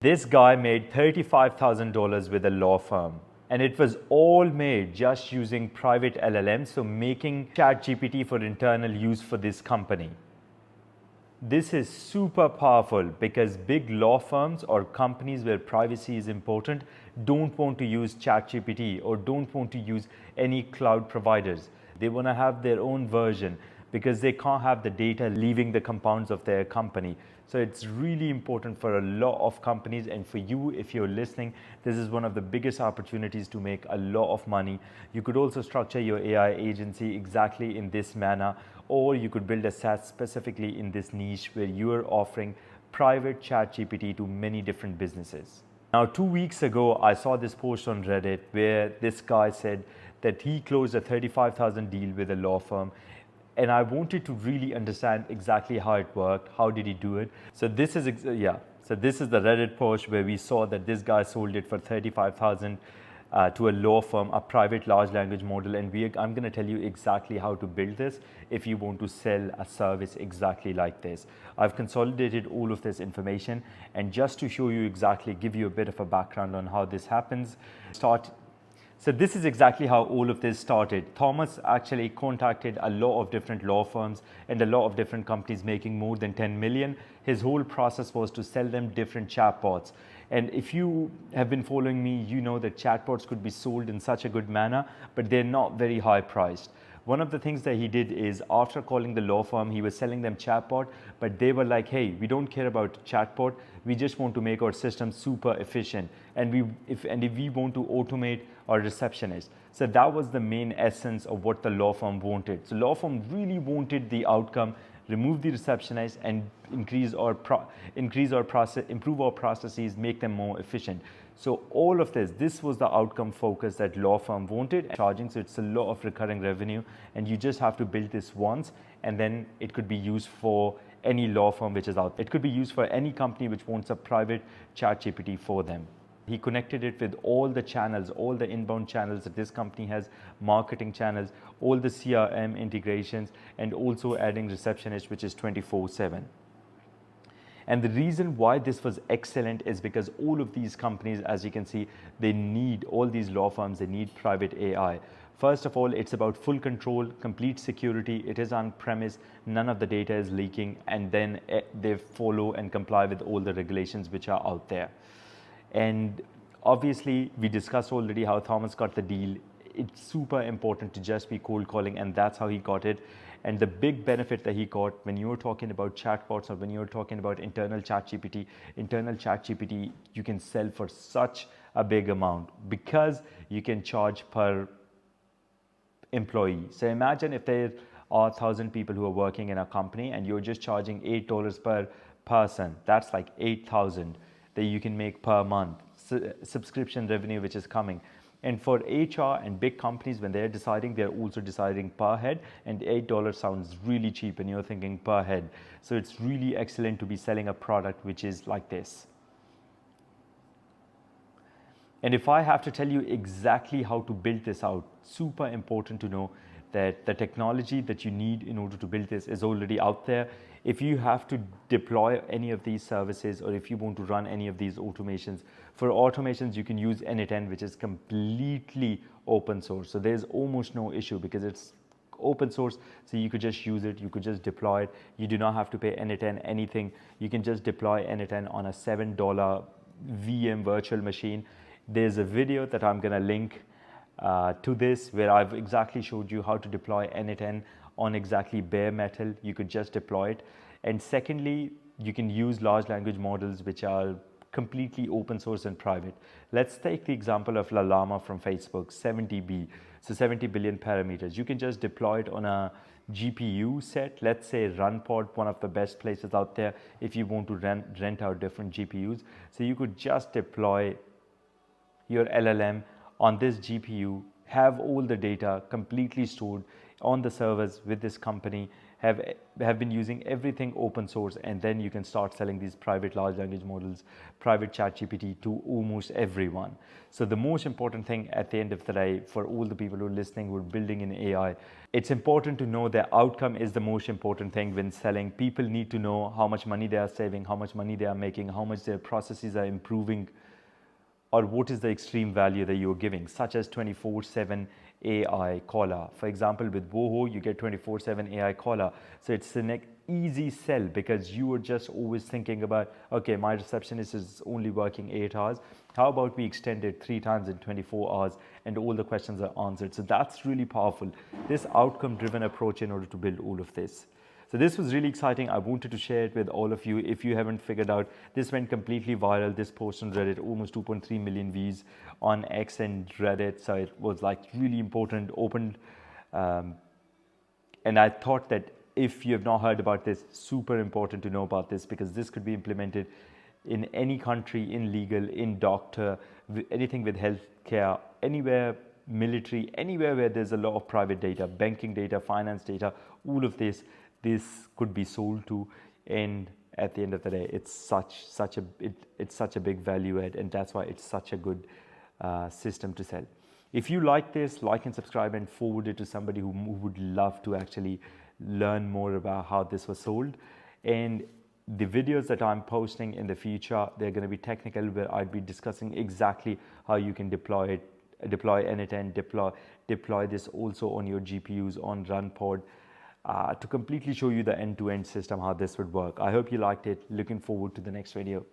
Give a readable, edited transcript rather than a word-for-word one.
This guy made $35,000 with a law firm. And it was all made just using private LLMs, so making ChatGPT for internal use for this company. This is super powerful because big law firms or companies where privacy is important don't want to use ChatGPT or don't want to use any cloud providers. They want to have their own version because they can't have the data leaving the compounds of their company. So it's really important for a lot of companies, and for you, if you're listening, this is one of the biggest opportunities to make a lot of money. You could also structure your AI agency exactly in this manner, or you could build a SaaS specifically in this niche where you are offering private ChatGPT to many different businesses. Now, 2 weeks ago, I saw this post on Reddit where this guy said that he closed a $35,000 deal with a law firm. And I wanted to really understand exactly how it worked. How did he do it? So this is So this is the Reddit post where we saw that this guy sold it for $35,000 to a law firm, a private large language model. And I'm going to tell you exactly how to build this if you want to sell a service exactly like this. I've consolidated all of this information, and just to show you exactly, give you a bit of a background on how this happens. So this is exactly how all of this started. Thomas actually contacted a lot of different law firms and a lot of different companies making more than 10 million. His whole process was to sell them different chatbots. And if you have been following me, you know that chatbots could be sold in such a good manner, but they're not very high priced. One of the things that he did is, after calling the law firm, he was selling them chatbot, but they were like, hey, we don't care about chatbot. We just want to make our system super efficient. And if we want to automate our receptionist. So that was the main essence of what the law firm wanted. So law firm really wanted the outcome, remove the receptionist and improve our processes, make them more efficient. So all of this was the outcome focus that law firm wanted. Charging, so it's a lot of recurring revenue, and you just have to build this once, and then it could be used for any law firm which is out. It could be used for any company which wants a private ChatGPT for them. He connected it with all the channels, all the inbound channels that this company has, marketing channels, all the CRM integrations, and also adding receptionist, which is 24/7. And the reason why this was excellent is because all of these companies, as you can see, they need, all these law firms, they need private AI. First of all, it's about full control, complete security. It is on premise, none of the data is leaking, and then they follow and comply with all the regulations which are out there. And obviously, we discussed already how Thomas got the deal. It's super important to just be cold calling, and that's how he got it. And the big benefit that he got when you're talking about chatbots or when you're talking about internal ChatGPT, you can sell for such a big amount because you can charge per employee. So imagine if there are 1,000 people who are working in a company and you're just charging $8 per person. That's like 8,000 that you can make per month, subscription revenue which is coming. And for HR and big companies, when they're deciding, they're also deciding per head, and $8 sounds really cheap and you're thinking per head. So it's really excellent to be selling a product which is like this. And if I have to tell you exactly how to build this out, super important to know that the technology that you need in order to build this is already out there. If you have to deploy any of these services, or if you want to run any of these automations, for automations you can use n8n, which is completely open source. So there's almost no issue because it's open source. So you could just use it, you could just deploy it. You do not have to pay n8n anything. You can just deploy n8n on a $7 VM virtual machine. There's a video that I'm going to link to this where I've exactly showed you how to deploy n8n on exactly bare metal. You could just deploy it. And secondly, you can use large language models which are completely open source and private. Let's take the example of Llama from Facebook, 70B, so 70 billion parameters. You can just deploy it on a GPU set, let's say RunPod, one of the best places out there if you want to rent out different GPUs. So you could just deploy your LLM on this GPU, have all the data completely stored on the servers with this company, have been using everything open source, and then you can start selling these private large language models, private ChatGPT to almost everyone. So the most important thing at the end of the day, for all the people who are listening, who are building in AI, it's important to know the outcome is the most important thing when selling. People need to know how much money they are saving, how much money they are making, how much their processes are improving, or what is the extreme value that you're giving, such as 24/7 AI caller. For example, with Voho, you get 24/7 AI caller. So it's an easy sell because you are just always thinking about, okay, my receptionist is only working 8 hours. How about we extend it 3 times in 24 hours and all the questions are answered? So that's really powerful. This outcome-driven approach in order to build all of this. So this was really exciting. I wanted to share it with all of you. If you haven't figured out, this went completely viral. This post on Reddit, almost 2.3 million views on X and Reddit. So it was like really important, opened. And I thought that if you have not heard about this, super important to know about this, because this could be implemented in any country, in legal, in doctor, anything with healthcare, anywhere, military, anywhere where there's a lot of private data, banking data, finance data, all of this could be sold to. And at the end of the day, it's such a big value add, and that's why it's such a good system to sell. If you like this, like and subscribe and forward it to somebody who would love to actually learn more about how this was sold. And the videos that I'm posting in the future, they're going to be technical, where I'd be discussing exactly how you can deploy it, deploy n8n, deploy this also on your GPUs, on RunPod, to completely show you the end-to-end system, how this would work. I hope you liked it. Looking forward to the next video.